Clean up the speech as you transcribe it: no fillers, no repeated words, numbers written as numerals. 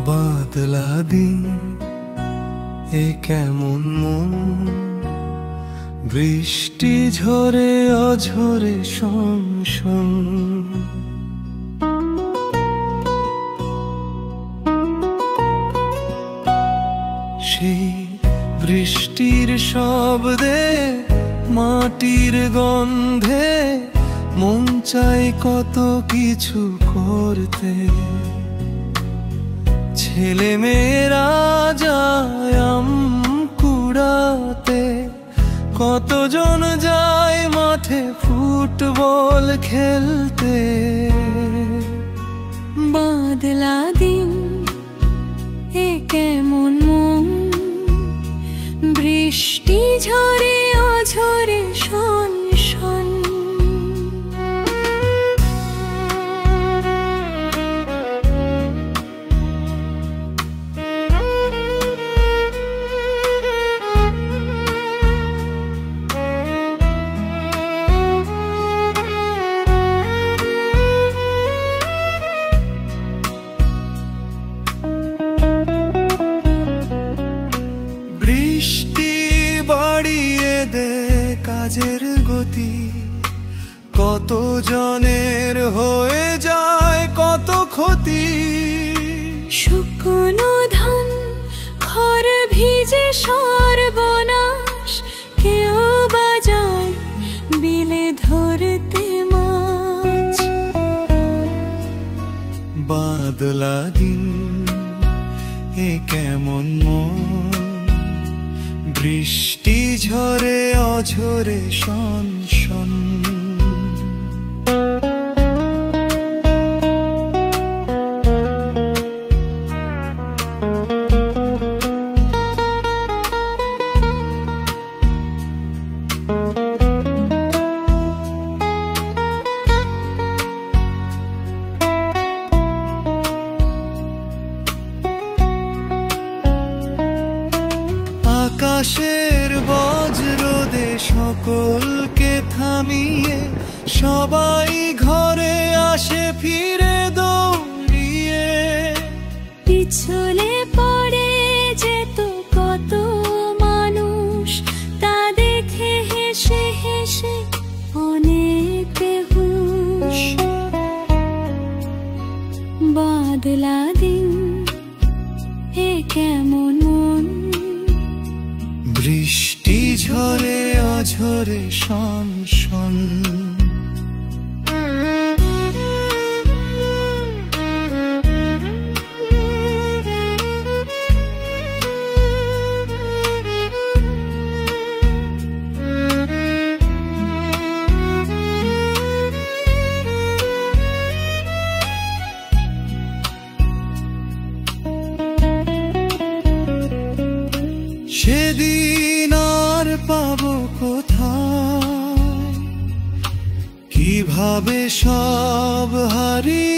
বাদলা দিন এ কেমন মন, বৃষ্টি ঝরে অঝরে শোন শোন। সেই বৃষ্টির শব্দে মাটির গন্ধে মন চাই কত কিছু করতে। ছেলে মেয়েরা যায় আম কুড়াতে, কতজন যায় মাঠে ফুটবল খেলতে। বাদলা দিন এ কেমন মন, বৃষ্টি ঝরে অঝরে শোন শোন। বৃষ্টি বাড়িয়ে দে কাজের গতি, কত জনের হয়ে যায় কত ক্ষতি। শুকনো ধান খর ভিজে সর্বনাশ, কেউ বাজায় বিলে ধরতে মাছ। বাদলা দিন এ কেমন মন, বৃষ্টি ঝরে অঝরে শোন শোন। আকাশের বজ্রদে সকলকে থামিয়ে সবাই ঘরে আসে ফিরে দৌড়িয়ে। পিছলে পড়ে যেত কত মানুষ, তা দেখে হেসে হেসে অনেক বেহুশ। বাদলা দিন এ কেমন মন, বৃষ্টি ঝরে অঝরে শোন শোন। সেদিন আর পাবো কোথায়, কিভাবে সব হারিয়ে